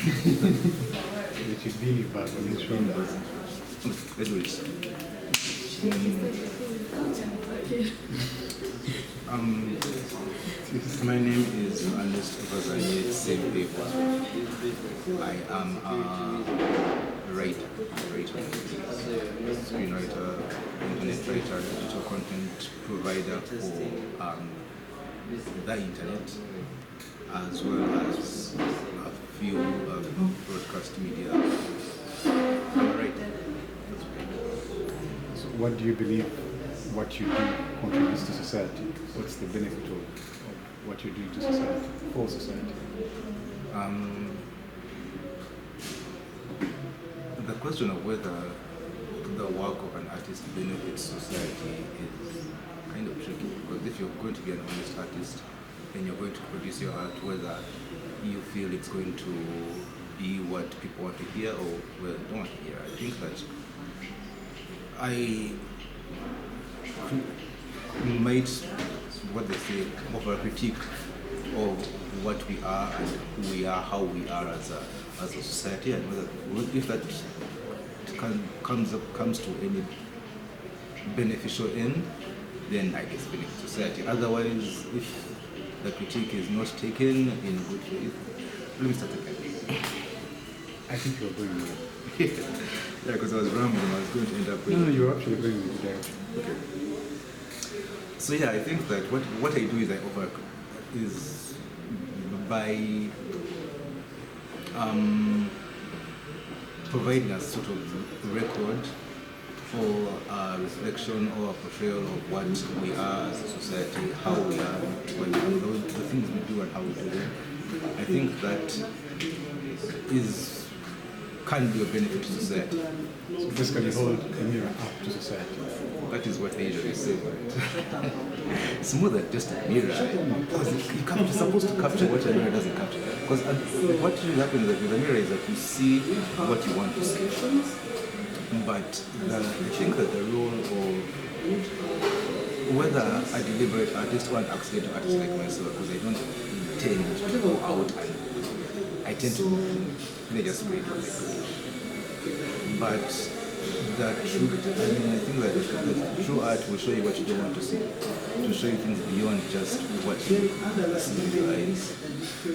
With your beanie bag on his shoulder. Let's do it. My name is Ernest Vazaye Sempewa. I am a writer, screenwriter, internet writer, digital content provider for the internet, as well as a few broadcast media. I'm a writer. So what do you believe what you do contributes to society? What's the benefit of what you're doing to society, for society? The question of whether the work of an artist benefits society is kind of tricky, because if you're going to be an honest artist and you're going to produce your art, whether you feel it's going to be what people want to hear or well don't want to hear, I think that I might, what they say, over critique of what we are and who we are, how we are as a society, and whether if that comes to any beneficial end, then I guess benefit society. Otherwise, if the critique is not taken in good faith, let me start again. I think you're going with it. Yeah, because I was rambling, I was going to end up with... No, you're actually going with the direction. Okay. So yeah, I think that what I do is by providing a sort of record or a reflection or a portrayal of what we are as a society, how we are, the things we do and how we do them. I think that can be a benefit to society. So basically hold a mirror up to society. That is what they usually say, right? It's more than just a mirror. Because you're supposed to capture what a mirror doesn't capture. Because what usually happens with a mirror is that you see what you want to see. But I think that the role of whether a deliberate artist or an accidental artist like myself, because I don't intend to go out and I tend to just create what I create. But the truth, I think that the true art will show you what you don't want to see, to show you things beyond just what you see with your eyes.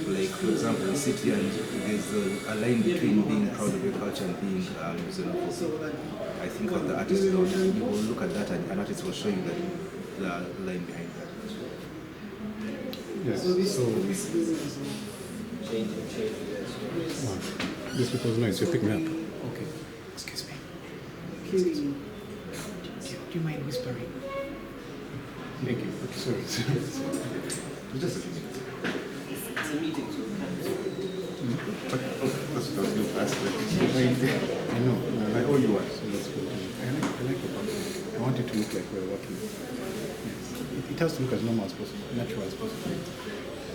Like, for example, you sit here and there's a line between being proud of your culture and being xenophobic. I think that the artist, you will look at that and an artist will show you the line behind that. Yes, so... Just because noise, you're picking up. Okay. Excuse me. Do you mind whispering? Thank you. Okay, sorry. Just a few minutes. It's a meeting, so That's what you asked. I know. I owe you one. So let's go. I like your background. I want it to look like we're working. Yes. It has to look as normal as possible, natural as possible.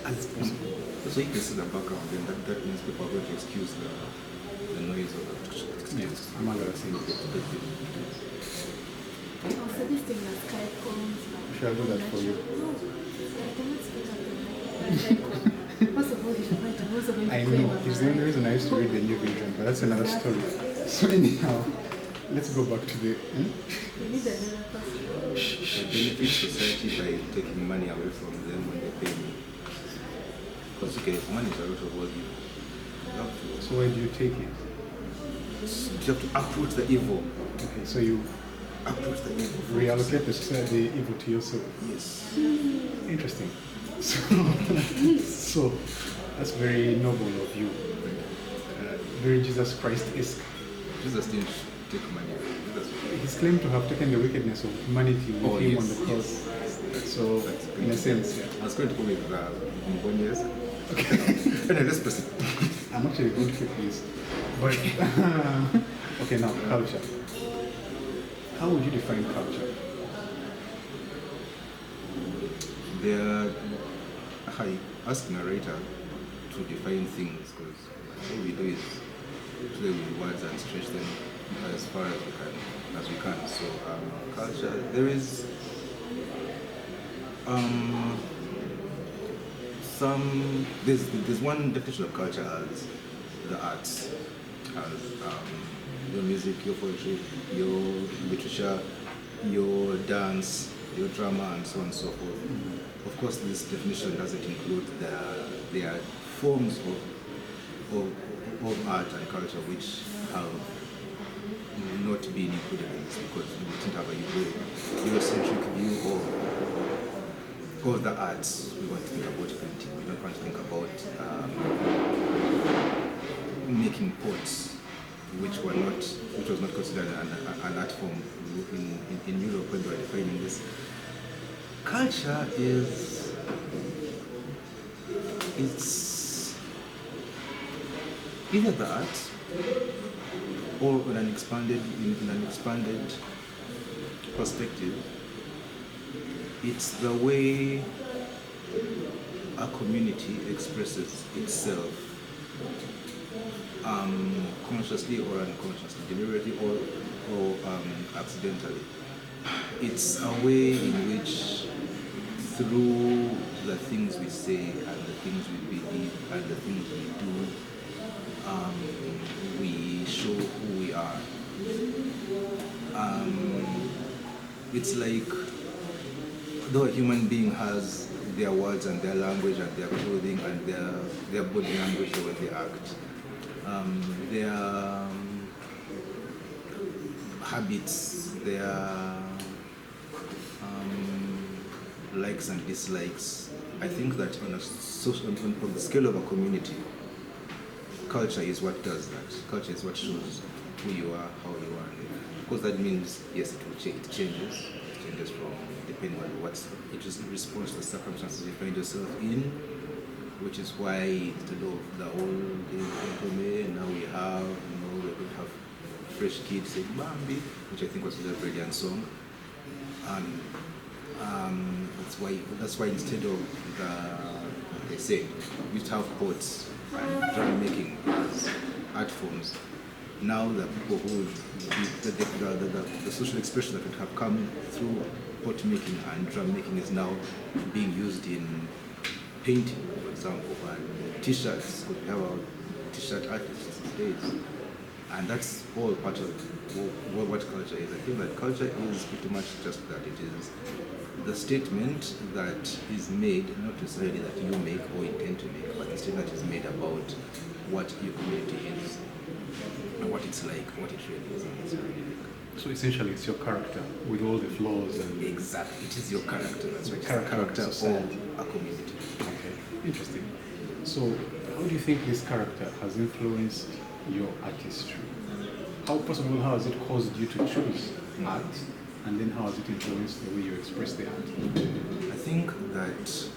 As possible. So you can see the background, then that means people are going to excuse the noise of the... Yes, I'm not going to say it. Shall I do that for you? I know, it's the only reason I used to read the new version, but that's another story. So anyhow, let's go back to the... I benefit society by taking money away from them when they pay me. Because okay, money is a lot of what you have to... So where do you take it? You have to uproot the evil. Okay, so you Uproot the evil. reallocate the evil to yourself. Yes. Interesting. So that's very noble of you. Very Jesus Christ-esque. Jesus didn't take money. He's claimed to have taken the wickedness of humanity with him yes, on the cross. Yes. So, in a sense, yeah. I was going to go with 1 years. Okay. Anyway, let's proceed. I'm actually going to keep this. But, okay, now, culture. How would you define culture? I ask narrator to define things, because all we do is play with words and stretch them as far as we can. So culture, there's one definition of culture as the arts, as your music, your poetry, your literature, your dance, your drama, and so on and so forth. Of course, this definition doesn't include their forms of art and culture which have not been included in this, because we didn't have a Eurocentric view of the arts. We want to think about painting. We don't want to think about making pots, which was not considered an art form in Europe when they were defining this. Culture it's either the art or in an expanded perspective, it's the way a community expresses itself, consciously or unconsciously, deliberately or accidentally. It's a way in which, through the things we say and the things we believe and the things we do, we show who we are. It's like, though a human being has their words and their language and their clothing and their body language, the way they act, their habits, their likes and dislikes. I think that on the scale of a community, culture is what does that. Culture is what shows who you are, how you are. Of course, that means, yes, it will change. It changes from depending on it is in response to the circumstances you find yourself in, which is why instead of the old now we have fresh kids saying Bambi, which I think was a brilliant song. That's why instead of they say we used to have poets and drum making as art forms. Now the people who the social expression that would have come through pot making and drum making is now being used in painting, for example, and t-shirts. We have our t-shirt artists these days, and that's all part of what culture is. I think that culture is pretty much just that. It is the statement that is made, not necessarily that you make or intend to make, but the statement that is made about what your community is, and what it's like, what it really is, and it's really like. So essentially, it's your character with all the flaws and. Exactly, it is your character. That's right. Character of a community. Okay, interesting. So, how do you think this character has influenced your artistry? How has it caused you to choose art? And then how has it influenced the way you express the art? I think that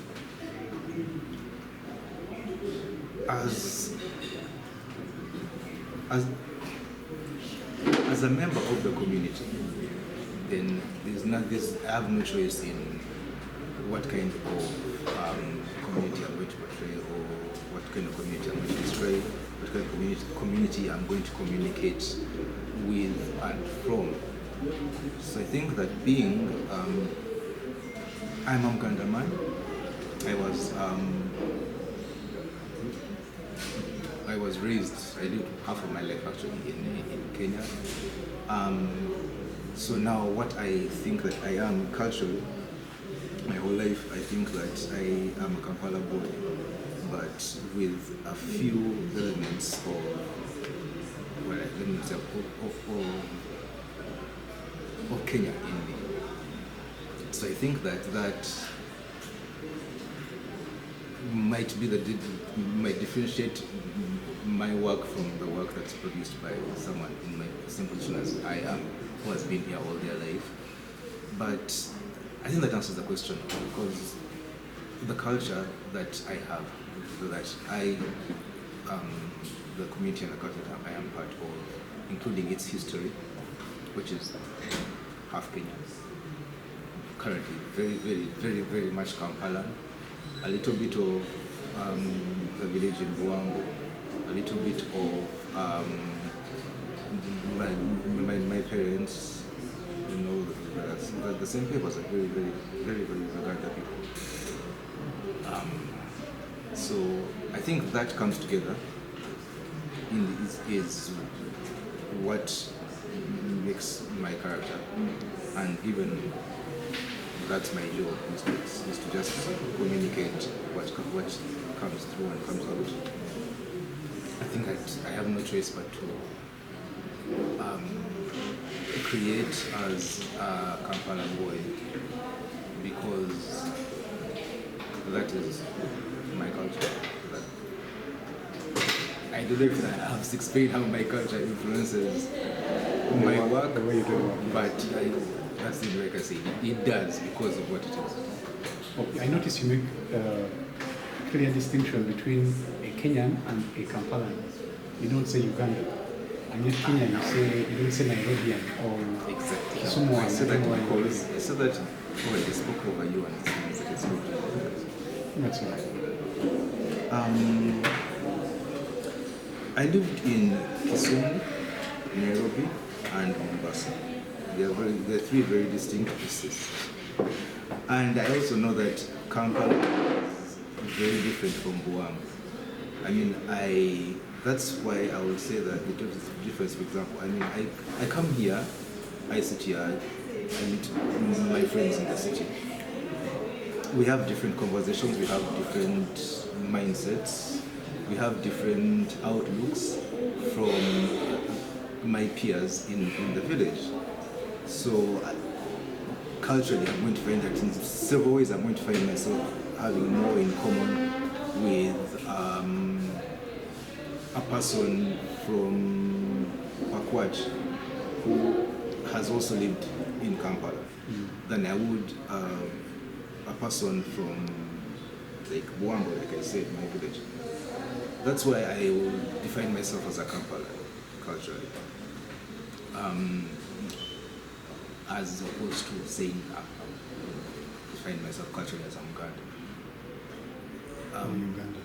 as a member of the community, then I have no choice in what kind of community I'm going to portray, or what kind of community I'm going to describe, what kind of community I'm going to communicate with and from. So I think that being, I'm a Mganda man. I was raised, I lived half of my life actually in Kenya. So now what I think that I am culturally, my whole life, I think that I am a Kampala boy, but with a few elements of Kenya in me. So I think that might differentiate my work from the work that's produced by someone in my same position as I am, who has been here all their life. But I think that answers the question, because the culture that I have, that the community and the culture that I am part of, including its history, which is half Kenyan, currently very, very, very, very much Kampala, a little bit of the village in Buango, a little bit of my parents, the same papers are very, very, very, very Uganda people. So I think that comes together is what makes my character, and even that's my job is to just communicate what comes through and comes out. I think I have no choice but to create as a Kampala boy, because that is my culture. I don't know if I have to explain how my culture influences my work, the way you do your work. but that's the way I can say it does because of what it is. Okay, I notice you make a clear distinction between a Kenyan and a Kampalan. You don't say Uganda. And yet Kenya, you don't say Nairobian or Exactly. Kisumu. I said that Nairobi. I said that when I spoke over you and it means that it's not. That's right. I lived in Kisumu, Nairobi, and Mombasa. They are three very distinct places. And I also know that Kampala is very different from Buam. I mean, that's why I would say that the difference, for example, I mean, I come here, I sit here, I meet my friends in the city. We have different conversations, we have different mindsets, we have different outlooks from my peers in the village. So culturally, I'm going to find that in several ways I'm going to find myself having more in common with a person from Pakwach who has also lived in Kampala than I would a person from like Buambo, like I said, my village. That's why I will define myself as a Kampala culturally, as opposed to saying I define myself culturally as a Ugandan. Uganda.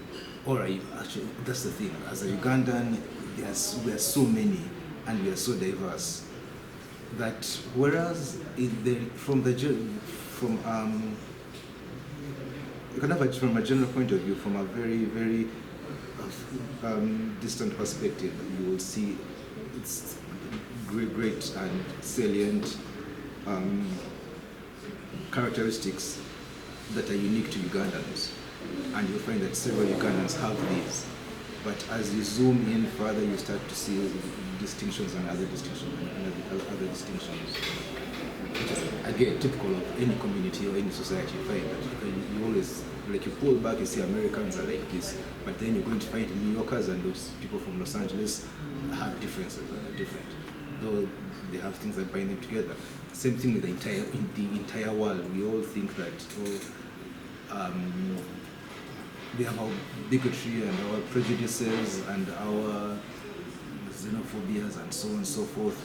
Or actually, that's the thing. As a Ugandan, we are so many and we are so diverse that whereas from a general point of view, from a very very distant perspective, you will see it's great and salient characteristics that are unique to Ugandans. And you'll find that several Ugandans have these. But as you zoom in further, you start to see distinctions and other distinctions and other distinctions. Again, typical of any community or any society, you find that you always, like you pull back, you see Americans are like this, but then you're going to find New Yorkers and those people from Los Angeles have differences that are different, though they have things that bind them together. Same thing with the entire world. We all think that we have our bigotry and our prejudices and our xenophobias and so on and so forth,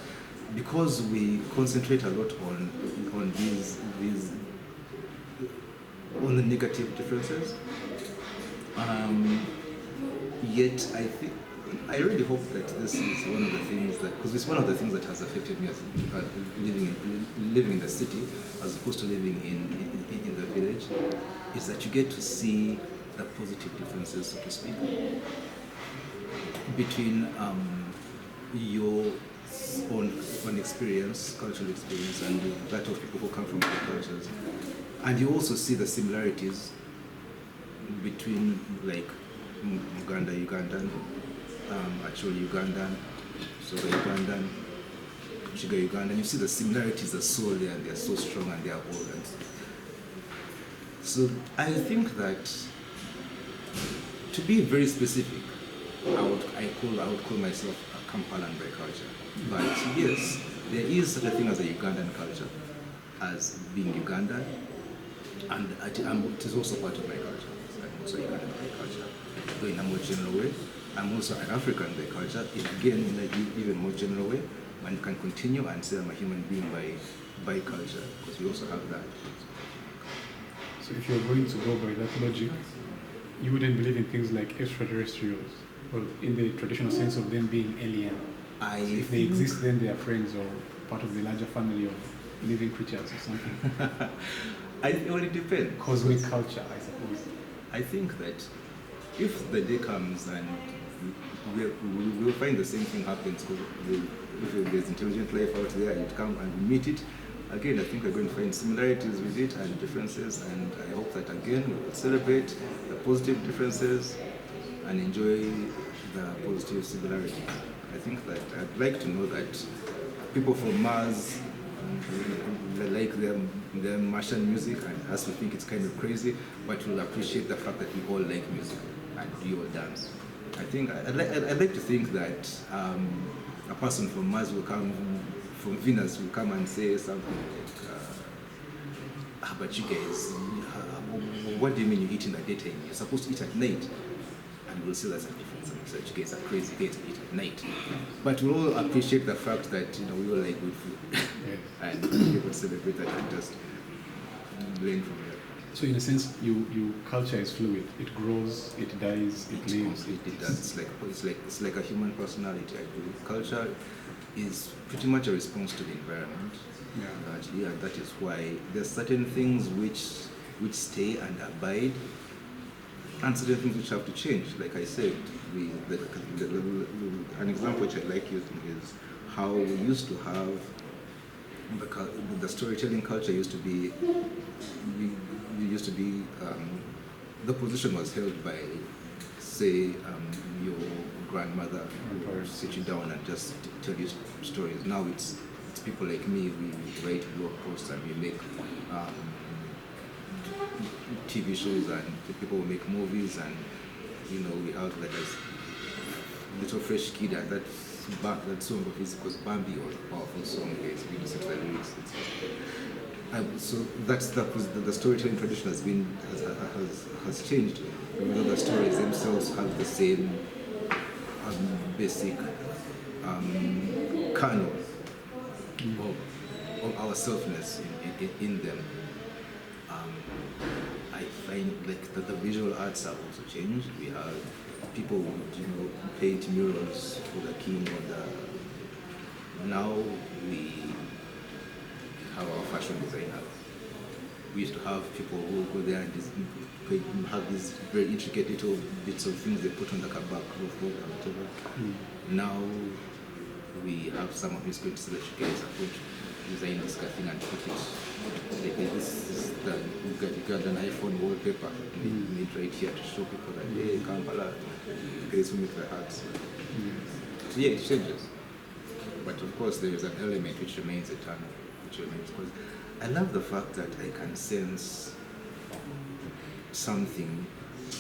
because we concentrate a lot on these on the negative differences. Yet I really hope that this is one of the things that, because it's one of the things that has affected me as living in the city as opposed to living in the village, is that you get to see the positive differences, so to speak, between your own experience, cultural experience, and that of people who come from other cultures. And you also see the similarities between, like, Ugandan, actual Ugandan, Soga Ugandan, Chiga Ugandan. You see the similarities are so there and they're so strong and they're old. And so I think that, to be very specific, I would call myself a Kampalan by culture. But yes, there is such a thing as a Ugandan culture, as being Ugandan, and it is also part of my culture. I'm also Ugandan by culture, though in a more general way. I'm also an African by culture, again in an even more general way. One can continue and say I'm a human being by culture, because we also have that. So if you're going to go by that logic, you wouldn't believe in things like extraterrestrials, or in the traditional sense of them being alien. So if they exist, then they are friends or part of the larger family of living creatures or something. It depends. Cosmic culture, I suppose. I think that if the day comes and we will find the same thing happens, because if there's intelligent life out there, you'd come and we meet it. Again, I think we're going to find similarities with it and differences, and I hope that again we will celebrate the positive differences and enjoy the positive similarities. I think that I'd like to know that people from Mars they like their Martian music, and us we think it's kind of crazy, but we'll appreciate the fact that we all like music and we all dance. I think I'd like to think that a person from Mars will come, from Venus will come and say something like, how about you guys? What do you mean you eat in the daytime? You're supposed to eat at night. And we'll say that's a difference. And so you guys are crazy, you guys eat at night. But we'll all appreciate the fact that we all like good food. And people celebrate that and just learn from it. So in a sense, you culture is fluid. It grows, it dies, it lives. It does. It's like a human personality. I believe culture is pretty much a response to the environment. Yeah. That is why there's certain things which stay and abide, and certain things which have to change. Like I said, an example which I like using is how we used to have the storytelling culture used to be. The position was held by, say, your grandmother who would sit you down and just tell you stories. Now it's people like me. We write blog posts and we make TV shows, and people will make movies, and we have like a little fresh kid, and that song of his was Bambi, or a powerful song. It's really such the lyrics. So that's the storytelling tradition has changed. Even though the stories themselves have the same basic kernel of our selfness in them. I find like the visual arts have also changed. We have people who paint murals for the king or now we have our fashion designers. We used to have people who go there and have these very intricate little bits of things they put on the kabak or whatever. Now we have someone who's going to say that you guys are going to design this thing and put it. Like this is you got an iPhone wallpaper made right here to show people that hey, Kampala, you guys will make the hearts. So yeah, it changes. But of course there is an element which remains eternal. Because I love the fact that I can sense something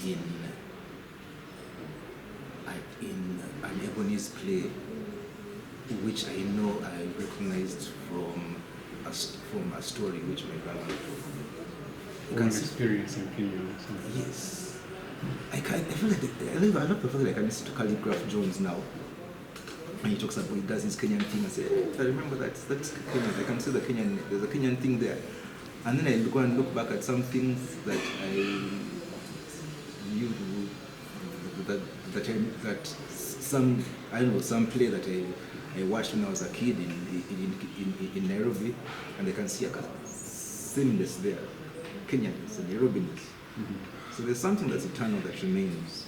in an Ebony's play, which I know I recognized from a story which my grandmother told me. From an experience in Kenya or something. Yes. I feel like I love the fact that I can listen to Calligraph Jones now. And he talks about, he does his Kenyan thing and say, hey, I remember that's Kenyan. I can see there's a Kenyan thing there. And then I go and look back at some things that I knew, some play that I watched when I was a kid in Nairobi, and I can see a sameness there, Kenyanness and Nairobiness. So there's something that's eternal that remains,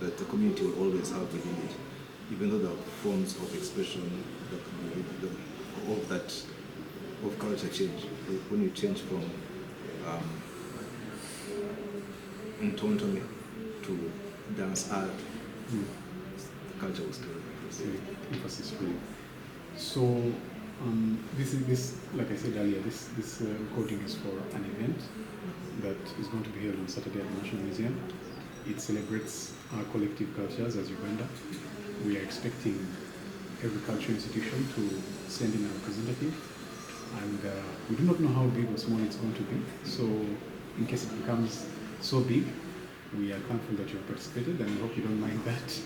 that the community will always have within it. Even though the forms of expression of culture change, when you change from Ntontomi to dance art, culture will still remain. Emphasis really. So this, like I said earlier, this recording is for an event that is going to be held on Saturday at the National Museum. It celebrates our collective cultures as Uganda. We are expecting every cultural institution to send in a representative, and we do not know how big or small it's going to be. So in case it becomes so big, we are thankful that you have participated, and we hope you don't mind that.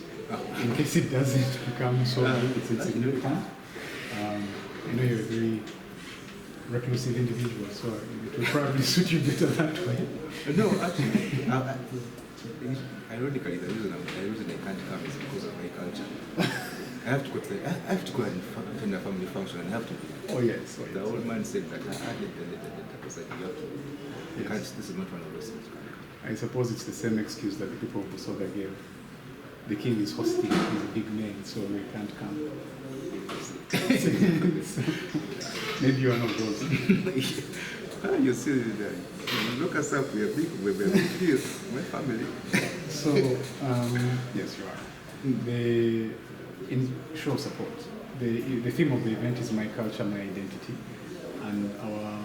In case it doesn't become so big, it's insignificant. I know you're a very reclusive individual, so it will probably suit you better that way. No, actually, ironically, the reason I can't come is because of my culture. I have to go and attend a family function, and I have to be there. Oh yes. Oh, yes. The old man said that I was like, you have to. Yes. This is not one of those things. I suppose it's the same excuse that the people of Busoga gave. the king is hosting, he's a big man, so we can't come. So, maybe you are not those. You see, look us up, we're big here, my family. So, yes, you are. In show support, the theme of the event is my culture, my identity, and our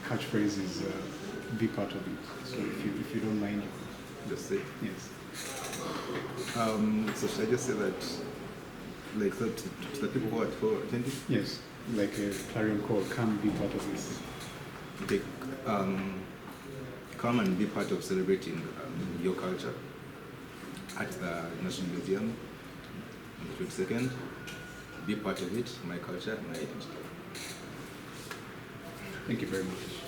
catchphrase is be part of it. So if you don't mind, Just say. yes. So should I just say that, like, so to the people who are attending? Yes, like a clarion call, come be part of this. Okay, come and be part of celebrating your culture at the National Museum on the 22nd. Be part of it, my culture, my identity. Thank you very much.